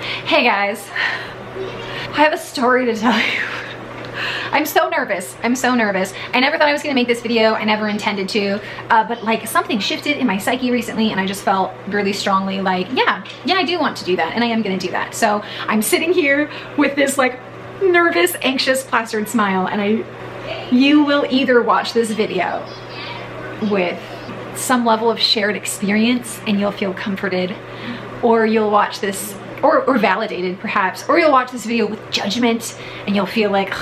Hey guys, I have a story to tell you. I'm so nervous. I'm so nervous. I never thought I was gonna make this video. I never intended to, but like something shifted in my psyche recently and I just felt really strongly like, yeah, I do want to do that and I am gonna do that. So I'm sitting here with this like nervous, anxious, plastered smile, and you will either watch this video with some level of shared experience and you'll feel comforted, or you'll watch this or validated perhaps, or you'll watch this video with judgment and you'll feel like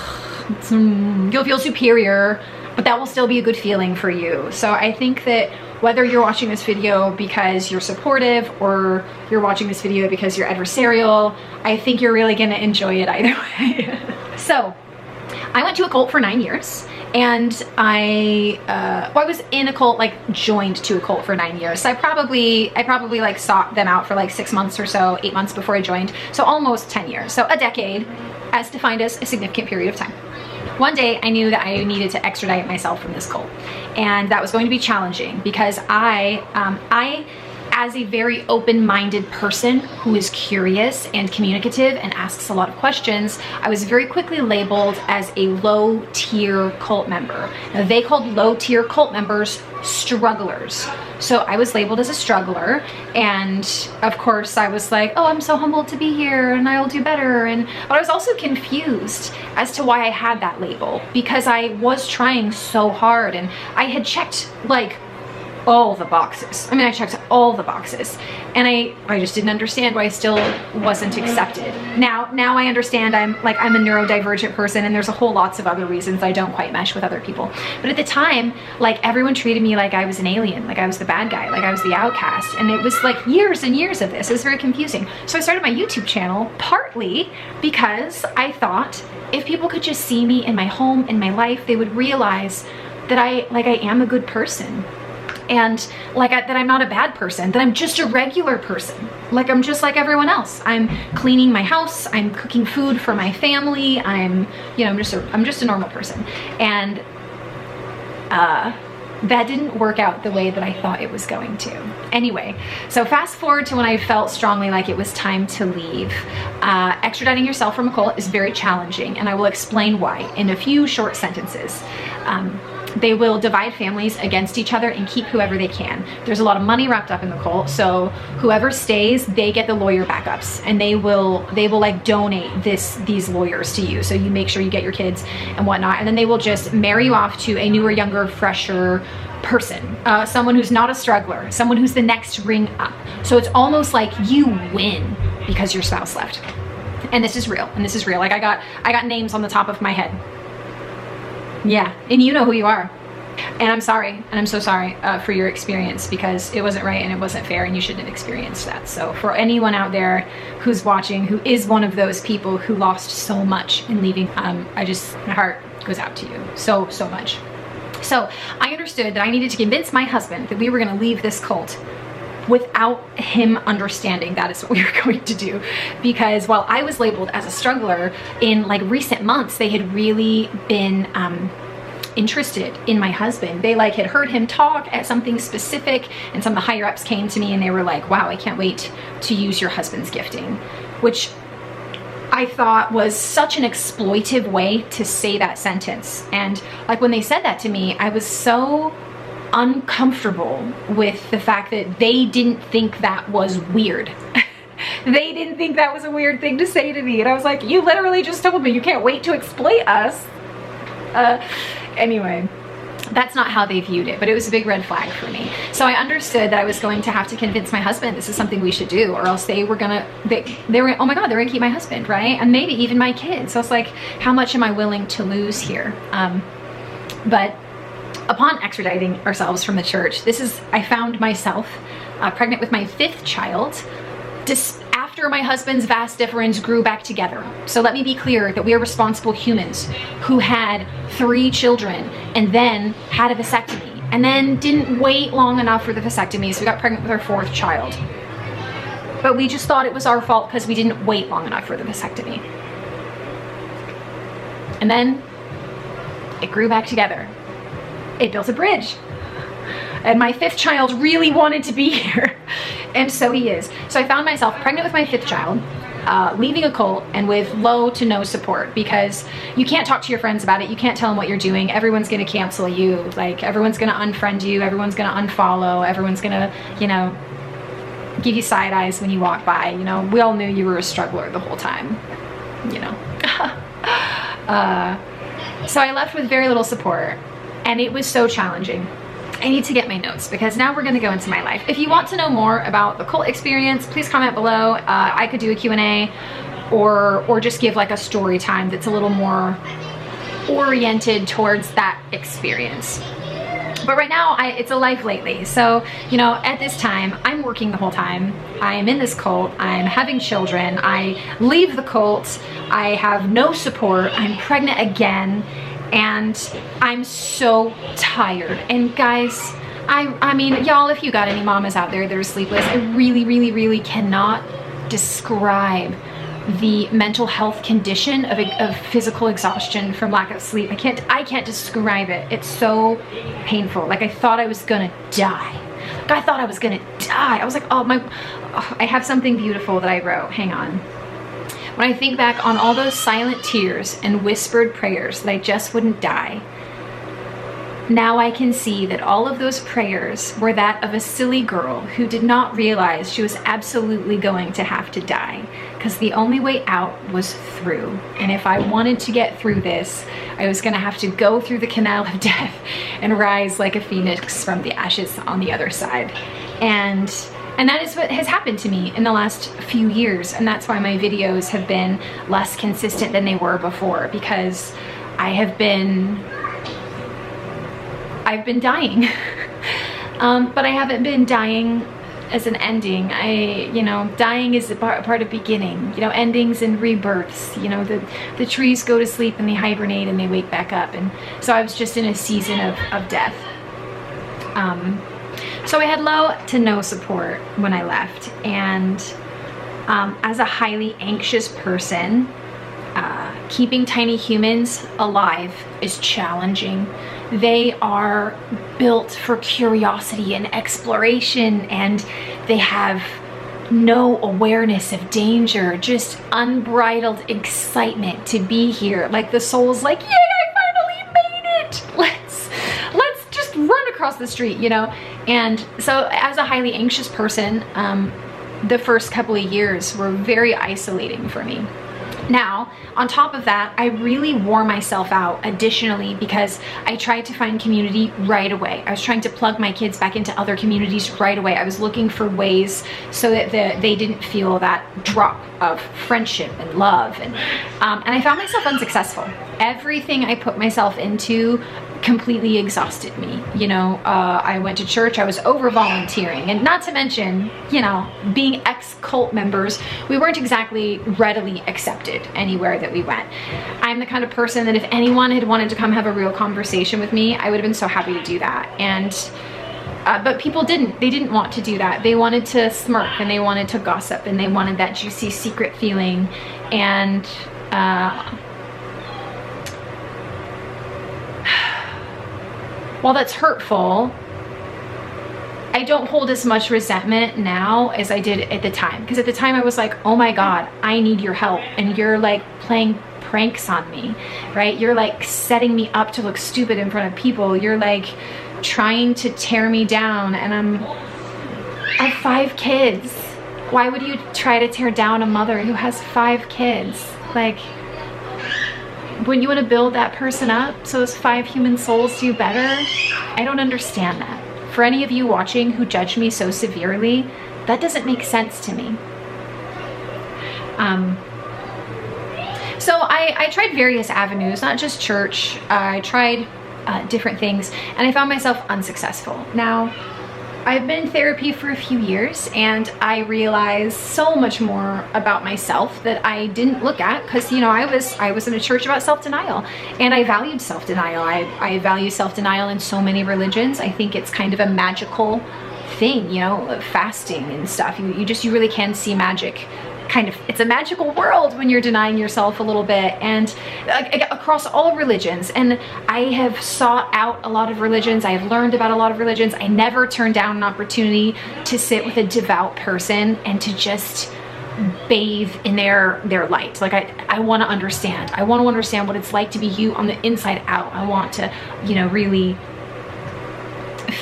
you'll feel superior, but that will still be a good feeling for you. So I think that whether you're watching this video because you're supportive or you're watching this video because you're adversarial, I think you're really gonna enjoy it either way. So I went to a cult for 9 years, and I was in a cult, like joined to a cult for 9 years. So I probably like sought them out for like 6 months or so, 8 months before I joined. So almost 10 years, so a decade, as defined as a significant period of time. One day I knew that I needed to extradite myself from this cult, and that was going to be challenging because I as a very open-minded person who is curious and communicative and asks a lot of questions, I was very quickly labeled as a low-tier cult member. Now, they called low-tier cult members strugglers. So I was labeled as a struggler, and of course I was like, oh, I'm so humbled to be here and I'll do better. But I was also confused as to why I had that label, because I was trying so hard and I had checked like all the boxes. I mean, I checked all the boxes, and I just didn't understand why I still wasn't accepted. Now I understand. I'm a neurodivergent person, and there's a whole lots of other reasons I don't quite mesh with other people. But at the time, like, everyone treated me like I was an alien, like I was the bad guy, like I was the outcast, and it was like years and years of this. It was very confusing. So I started my YouTube channel partly because I thought if people could just see me in my home, in my life, they would realize that I am a good person. And that I'm not a bad person, that I'm just a regular person. Like, I'm just like everyone else. I'm cleaning my house, I'm cooking food for my family, I'm just a normal person. And that didn't work out the way that I thought it was going to. Anyway, so fast forward to when I felt strongly like it was time to leave. Extraditing yourself from a cult is very challenging, and I will explain why in a few short sentences. They will divide families against each other and keep whoever they can. There's a lot of money wrapped up in the cult, so whoever stays, they get the lawyer backups, and they will like donate these lawyers to you, so you make sure you get your kids and whatnot, and then they will just marry you off to a newer, younger, fresher person, someone who's not a struggler, someone who's the next ring up. So it's almost like you win because your spouse left. And this is real, Like, I got names on the top of my head. Yeah, and you know who you are. And I'm sorry, and I'm so sorry for your experience, because it wasn't right and it wasn't fair and you shouldn't have experienced that. So for anyone out there who's watching, who is one of those people who lost so much in leaving, my heart goes out to you so much. So I understood that I needed to convince my husband that we were gonna leave this cult without him understanding that is what we were going to do. Because while I was labeled as a struggler, in like recent months, they had really been interested in my husband. They had heard him talk at something specific, and some of the higher ups came to me and they were like, wow, I can't wait to use your husband's gifting, which I thought was such an exploitive way to say that sentence. And like, when they said that to me, I was so uncomfortable with the fact that they didn't think that was weird. They didn't think that was a weird thing to say to me, and I was like, you literally just told me you can't wait to exploit us. Anyway, that's not how they viewed it, but it was a big red flag for me. So I understood that I was going to have to convince my husband this is something we should do, or else they were gonna, oh my God, they're gonna keep my husband, right? And maybe even my kids. So it's like, how much am I willing to lose here? But upon extraditing ourselves from the church, I found myself pregnant with my 5th child, after my husband's vas deferens grew back together. So let me be clear that we are responsible humans who had 3 children and then had a vasectomy, and then didn't wait long enough for the vasectomy, so we got pregnant with our 4th child. But we just thought it was our fault because we didn't wait long enough for the vasectomy. And then it grew back together. It built a bridge. And my 5th child really wanted to be here. And so he is. So I found myself pregnant with my 5th child, leaving a cult and with low to no support, because you can't talk to your friends about it. You can't tell them what you're doing. Everyone's going to cancel you. Like, everyone's going to unfriend you. Everyone's going to unfollow. Everyone's going to, you know, give you side eyes when you walk by. You know, we all knew you were a struggler the whole time, you know. So I left with very little support, and it was so challenging. I need to get my notes because now we're going to go into my life. If you want to know more about the cult experience, please comment below. I could do a Q&A or just give like a story time that's a little more oriented towards that experience. But right now, it's a life lately. So, you know, at this time, I'm working the whole time. I am in this cult. I'm having children. I leave the cult. I have no support. I'm pregnant again. And I'm so tired. And guys, I mean, y'all, if you got any mamas out there that are sleepless, I really cannot describe the mental health condition of physical exhaustion from lack of sleep. I can't describe it. It's so painful. Like, I thought I was gonna die. Like, I thought I was gonna die. I was like, oh, I have something beautiful that I wrote. Hang on. When I think back on all those silent tears and whispered prayers that I just wouldn't die, now I can see that all of those prayers were that of a silly girl who did not realize she was absolutely going to have to die, because the only way out was through. And if I wanted to get through this, I was going to have to go through the canal of death and rise like a phoenix from the ashes on the other side. And that is what has happened to me in the last few years. And that's why my videos have been less consistent than they were before, because I've been dying. But I haven't been dying as an ending. You know, dying is a part of beginning. You know, endings and rebirths. You know, the trees go to sleep and they hibernate and they wake back up. And so I was just in a season of death. So I had low to no support when I left, and as a highly anxious person, keeping tiny humans alive is challenging. They are built for curiosity and exploration, and they have no awareness of danger, just unbridled excitement to be here. Like, the soul's like, yay, I finally made it! Let's just run across the street, you know? And so as a highly anxious person, the first couple of years were very isolating for me. Now, on top of that, I really wore myself out additionally, because I tried to find community right away. I was trying to plug my kids back into other communities right away. I was looking for ways so that they didn't feel that drop of friendship and love. And I found myself unsuccessful. Everything I put myself into completely exhausted me. You know, I went to church, I was over volunteering, and not to mention, you know, being ex-cult members, we weren't exactly readily accepted anywhere that we went. I'm the kind of person that if anyone had wanted to come have a real conversation with me, I would have been so happy to do that. And but people didn't. They didn't want to do that. They wanted to smirk, and they wanted to gossip, and they wanted that juicy secret feeling. And while that's hurtful, I don't hold as much resentment now as I did at the time. Because at the time I was like, oh my God, I need your help. And you're like playing pranks on me, right? You're like setting me up to look stupid in front of people. You're like trying to tear me down. And I have 5 kids. Why would you try to tear down a mother who has 5 kids? Like, when you want to build that person up so those 5 human souls do better? I don't understand that. For any of you watching who judge me so severely, that doesn't make sense to me. So I tried various avenues, not just church. I tried different things, and I found myself unsuccessful. Now, I've been in therapy for a few years, and I realized so much more about myself that I didn't look at, because, you know, I was in a church about self-denial, and I valued self-denial. I value self-denial in so many religions. I think it's kind of a magical thing, you know, fasting and stuff. You really can see magic. Kind of, it's a magical world when you're denying yourself a little bit, and across all religions. And I have sought out a lot of religions. I have learned about a lot of religions. I never turned down an opportunity to sit with a devout person and to just bathe in their light. Like I want to understand. I want to understand what it's like to be you on the inside out. I want to, you know, really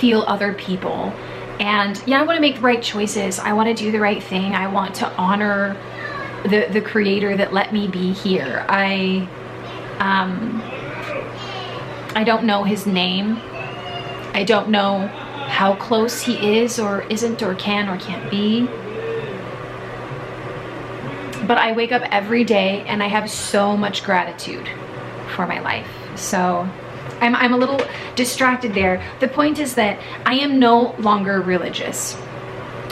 feel other people. And yeah, I want to make the right choices. I want to do the right thing. I want to honor the creator that let me be here. I don't know his name. I don't know how close he is or isn't or can or can't be. But I wake up every day and I have so much gratitude for my life. So I'm a little distracted there. The point is that I am no longer religious.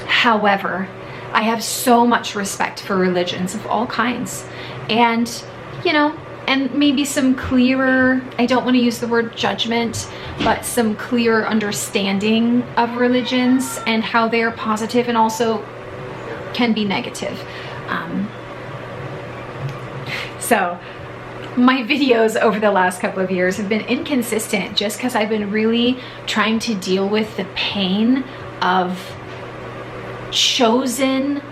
However, I have so much respect for religions of all kinds. And, you know, and maybe some clearer, I don't want to use the word judgment, but some clearer understanding of religions and how they're positive and also can be negative. So my videos over the last couple of years have been inconsistent just because I've been really trying to deal with the pain of chosen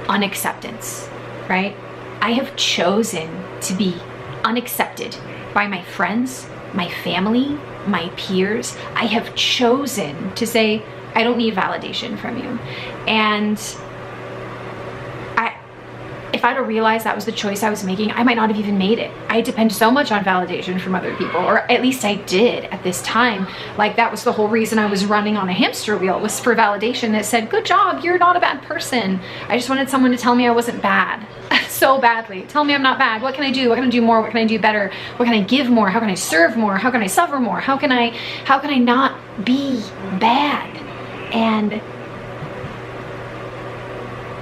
unacceptance, right? I have chosen to be unaccepted by my friends, my family, my peers. I have chosen to say, I don't need validation from you. And if I'd have realized that was the choice I was making, I might not have even made it. I depend so much on validation from other people, or at least I did at this time. Like, that was the whole reason I was running on a hamster wheel, was for validation that said, good job, you're not a bad person. I just wanted someone to tell me I wasn't bad so badly. Tell me I'm not bad. What can I do? What can I do more? What can I do better? What can I give more? How can I serve more? How can I suffer more? How can I not be bad? And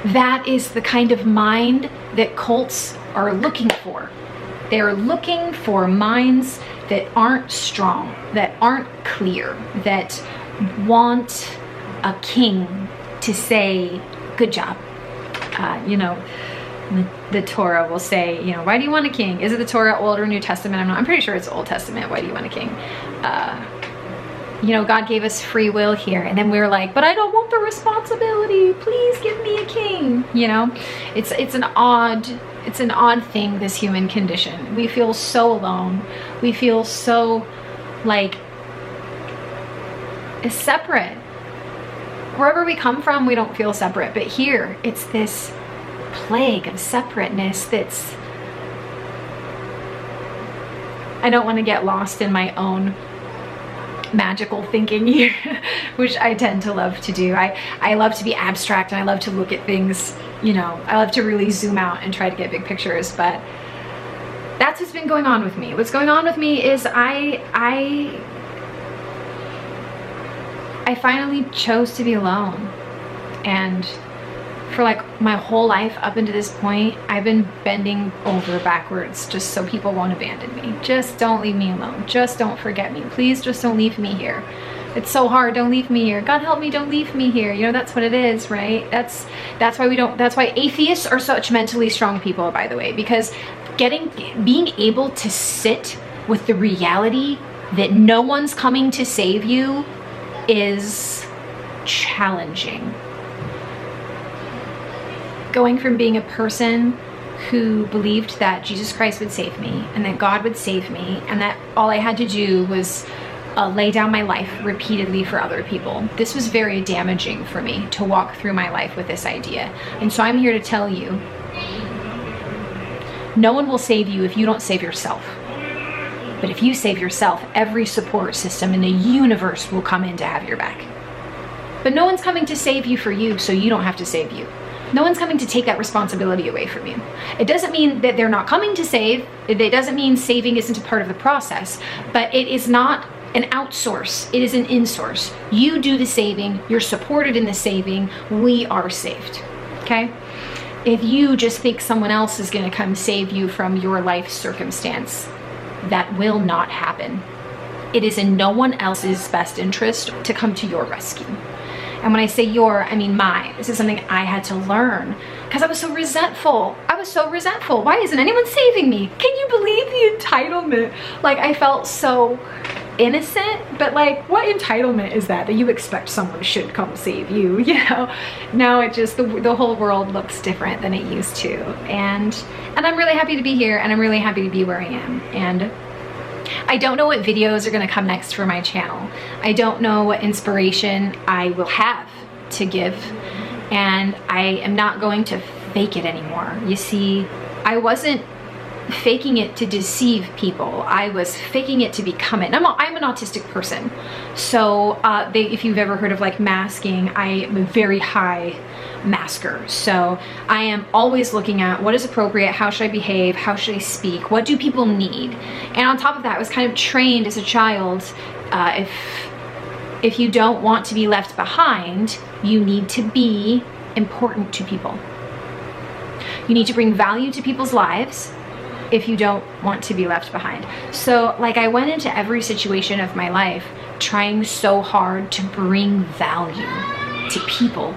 that is the kind of mind that cults are looking for. They're looking for minds that aren't strong, that aren't clear, that want a king to say, good job. You know, the Torah will say, you know, why do you want a king? Is it the Torah, Old or New Testament? I'm pretty sure it's Old Testament. Why do you want a king? You know, God gave us free will here, and then we were like, but I don't want the responsibility. Please give me a king. You know, it's an odd thing, this human condition. We feel so alone. We feel so like separate. Wherever we come from, we don't feel separate, but here it's this plague of separateness that's, I don't want to get lost in my own magical thinking here, which I tend to love to do. I love to be abstract, and I love to look at things, you know, I love to really zoom out and try to get big pictures, but that's what's been going on with me. What's going on with me is I finally chose to be alone. And for like my whole life up until this point, I've been bending over backwards just so people won't abandon me. Just don't leave me alone. Just don't forget me. Please just don't leave me here. It's so hard. Don't leave me here. God help me, don't leave me here. You know, that's what it is, right? That's why atheists are such mentally strong people, by the way, because being able to sit with the reality that no one's coming to save you is challenging. Going from being a person who believed that Jesus Christ would save me and that God would save me and that all I had to do was lay down my life repeatedly for other people. This was very damaging for me to walk through my life with this idea. And so I'm here to tell you, no one will save you if you don't save yourself. But if you save yourself, every support system in the universe will come in to have your back. But no one's coming to save you for you, so you don't have to save you. No one's coming to take that responsibility away from you. It doesn't mean that they're not coming to save. It doesn't mean saving isn't a part of the process, but it is not an outsource. It is an insource. You do the saving. You're supported in the saving. We are saved, okay? If you just think someone else is gonna come save you from your life circumstance, that will not happen. It is in no one else's best interest to come to your rescue. And when I say your, I mean my. This is something I had to learn because I was so resentful. I was so resentful. Why isn't anyone saving me? Can you believe the entitlement? Like, I felt so innocent, but like, what entitlement is that you expect someone should come save you, you know? Now it just, the whole world looks different than it used to. And I'm really happy to be here, and I'm really happy to be where I am. And I don't know what videos are gonna come next for my channel. I don't know what inspiration I will have to give, and I am not going to fake it anymore. You see, I wasn't faking it to deceive people. I was faking it to become it. I'm an autistic person. So if you've ever heard of like masking, I am a very high masker. So I am always looking at what is appropriate, how should I behave, how should I speak, what do people need? And on top of that, I was kind of trained as a child, if you don't want to be left behind, you need to be important to people. You need to bring value to people's lives if you don't want to be left behind. So like, I went into every situation of my life trying so hard to bring value to people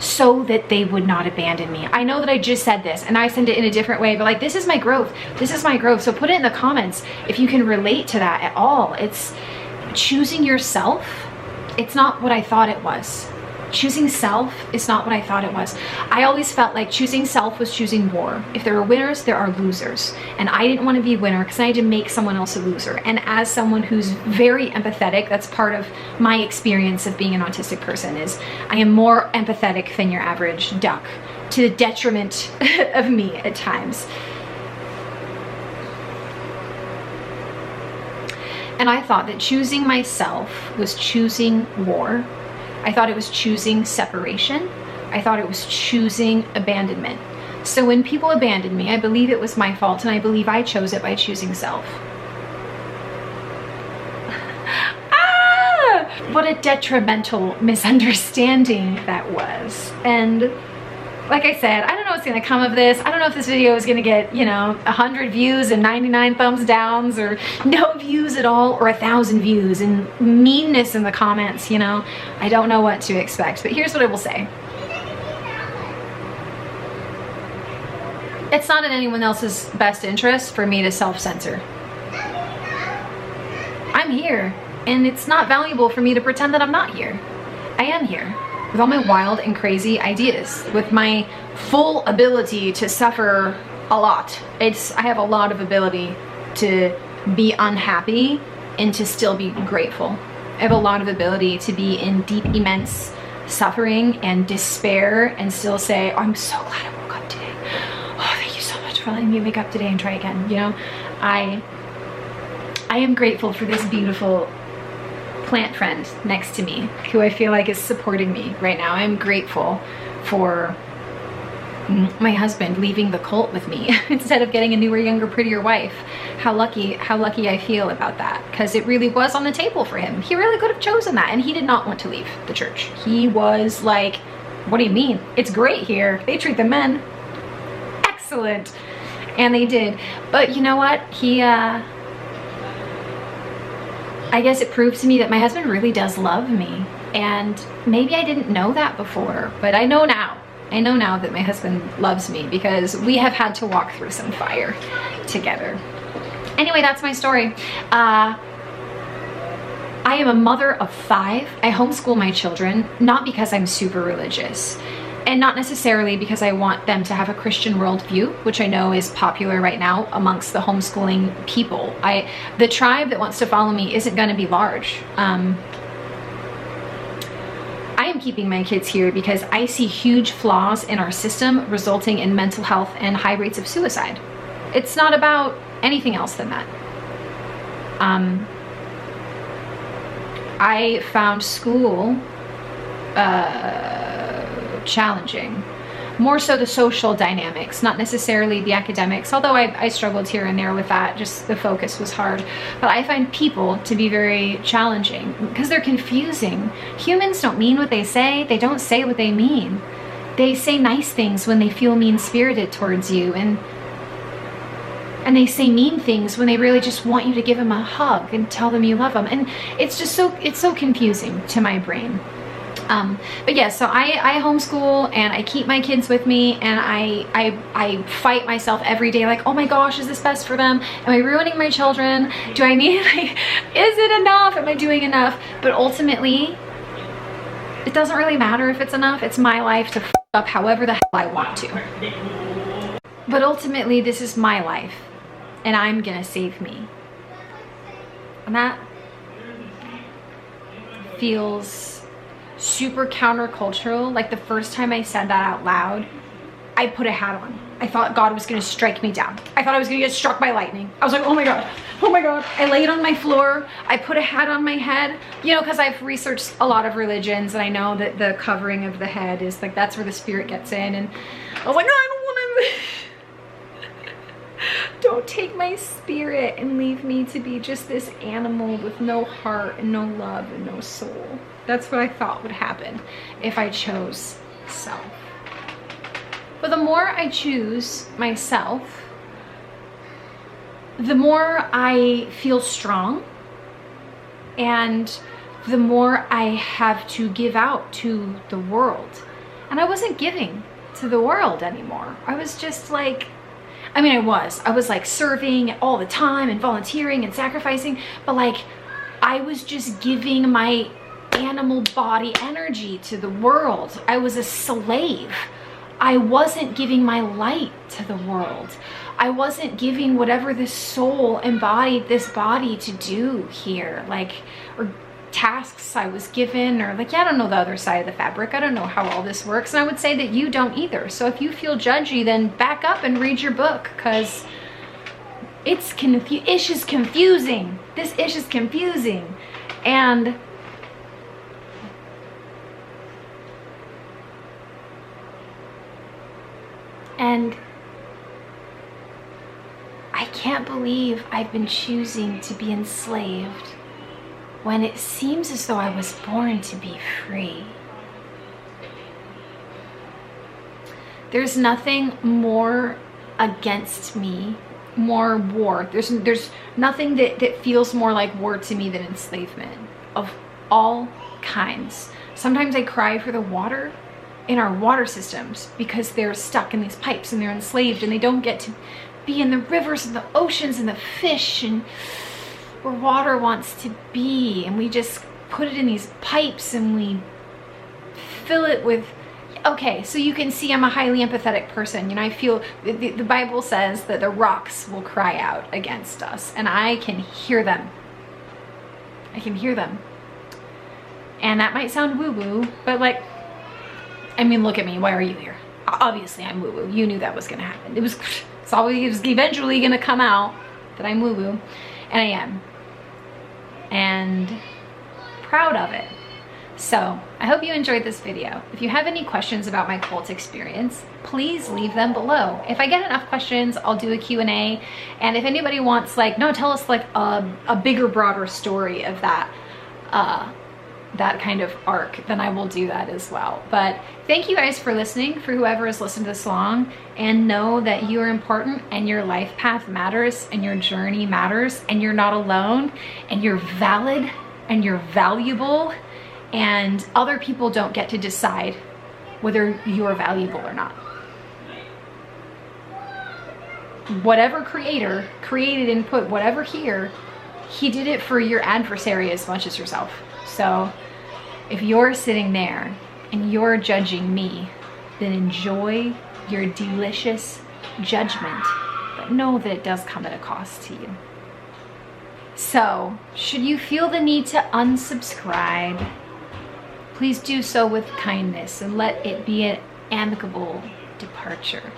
so that they would not abandon me. I know that I just said this and I said it in a different way, but like, this is my growth. This is my growth. So put it in the comments if you can relate to that at all. It's choosing yourself. It's not what I thought it was. Choosing self is not what I thought it was. I always felt like choosing self was choosing war. If there are winners, there are losers. And I didn't want to be a winner because I had to make someone else a loser. And as someone who's very empathetic, that's part of my experience of being an autistic person, is I am more empathetic than your average duck, to the detriment of me at times. And I thought that choosing myself was choosing war. I thought it was choosing separation. I thought it was choosing abandonment. So when people abandoned me, I believe it was my fault, and I believe I chose it by choosing self. What a detrimental misunderstanding that was. And like I said, I don't know what's gonna come of this. I don't know if this video is gonna get, 100 views and 99 thumbs downs, or no views at all, or 1,000 views and meanness in the comments, I don't know what to expect, but here's what I will say. It's not in anyone else's best interest for me to self-censor. I'm here, and it's not valuable for me to pretend that I'm not here. I am here. With all my wild and crazy ideas, with my full ability to suffer a lot. I have a lot of ability to be unhappy and to still be grateful. I have a lot of ability to be in deep, immense suffering and despair and still say, oh, I'm so glad I woke up today. Oh, thank you so much for letting me wake up today and try again. I am grateful for this beautiful plant friend next to me who I feel like is supporting me right now. I'm grateful for my husband leaving the cult with me instead of getting a newer, younger, prettier wife. How lucky I feel about that, because it really was on the table for him. He really could have chosen that, and he did not want to leave the church. He was like, what do you mean? It's great here. They treat the men excellent. And they did. But you know what? I guess it proves to me that my husband really does love me. And maybe I didn't know that before, but I know now. I know now that my husband loves me because we have had to walk through some fire together. Anyway, that's my story. I am a mother of 5. I homeschool my children, not because I'm super religious, and not necessarily because I want them to have a Christian worldview, which I know is popular right now amongst the homeschooling people. The tribe that wants to follow me isn't going to be large. I am keeping my kids here because I see huge flaws in our system resulting in mental health and high rates of suicide. It's not about anything else than that. I found school challenging. More so the social dynamics, not necessarily the academics, although I struggled here and there with that, just the focus was hard. But I find people to be very challenging because they're confusing. Humans don't mean what they say, they don't say what they mean. They say nice things when they feel mean-spirited towards you, and they say mean things when they really just want you to give them a hug and tell them you love them. And it's so confusing to my brain. But yeah, so I homeschool and I keep my kids with me, and I fight myself every day like, oh my gosh, is this best for them? Am I ruining my children? Do I need, like, is it enough? Am I doing enough? But ultimately, it doesn't really matter if it's enough. It's my life to f up however the hell I want to. But ultimately, this is my life, and I'm gonna save me. And that feels super countercultural. Like the first time I said that out loud, I put a hat on. I thought God was gonna strike me down. I thought I was gonna get struck by lightning. I was like, oh my God, oh my God. I laid on my floor, I put a hat on my head, you know, because I've researched a lot of religions, and I know that the covering of the head is like, that's where the spirit gets in. And I was like, no, I don't want to. Don't take my spirit and leave me to be just this animal with no heart and no love and no soul. That's what I thought would happen if I chose self. But the more I choose myself, the more I feel strong, and the more I have to give out to the world. And I wasn't giving to the world anymore. I was just like, I mean, I was like serving all the time and volunteering and sacrificing, but like I was just giving my animal body energy to the world. I was a slave. I wasn't giving my light to the world. I wasn't giving whatever this soul embodied this body to do here, like, or tasks I was given, or like, yeah, I don't know the other side of the fabric. I don't know how all this works, and I would say that you don't either. So if you feel judgy, then back up and read your book, because ish is confusing. This ish is confusing. And I can't believe I've been choosing to be enslaved when it seems as though I was born to be free. There's nothing more against me, more war. There's nothing that feels more like war to me than enslavement of all kinds. Sometimes I cry for the water in our water systems, because they're stuck in these pipes and they're enslaved, and they don't get to be in the rivers and the oceans and the fish and where water wants to be, and we just put it in these pipes and we fill it with, okay, so you can see I'm a highly empathetic person. You know, I feel the Bible says that the rocks will cry out against us, and I can hear them. I can hear them. And that might sound woo-woo, but like, I mean, look at me, why are you here? Obviously I'm woo-woo. You knew that was gonna happen. It was eventually gonna come out that I'm woo-woo, and I am. And proud of it. So I hope you enjoyed this video. If you have any questions about my cult experience, please leave them below. If I get enough questions, I'll do a Q&A. And if anybody wants, like, no, tell us like a bigger, broader story of that kind of arc, then I will do that as well. But thank you guys for listening, for whoever has listened this long, and know that you are important, and your life path matters, and your journey matters, and you're not alone, and you're valid, and you're valuable, and other people don't get to decide whether you're valuable or not. Whatever creator created and put whatever here, he did it for your adversary as much as yourself. So if you're sitting there and you're judging me, then enjoy your delicious judgment, but know that it does come at a cost to you. So should you feel the need to unsubscribe, please do so with kindness, and let it be an amicable departure,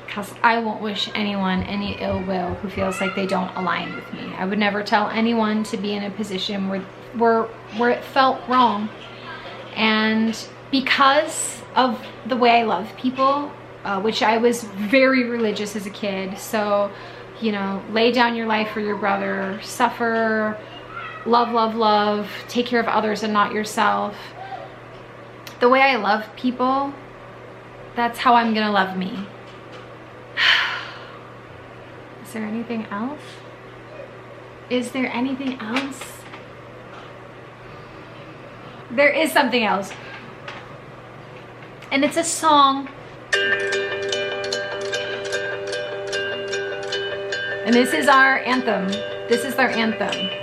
because I won't wish anyone any ill will who feels like they don't align with me. I would never tell anyone to be in a position where it felt wrong. And because of the way I love people, which I was very religious as a kid, so, you know, lay down your life for your brother, suffer, love, love, love, take care of others and not yourself. The way I love people, that's how I'm gonna love me. Is there anything else? Is there anything else? There is something else. And it's a song. And this is our anthem. This is our anthem.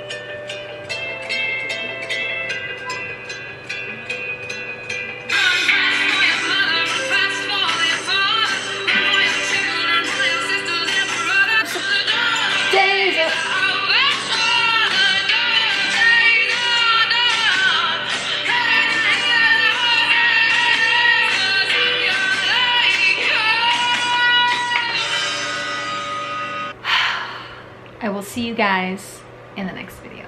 I will see you guys in the next video.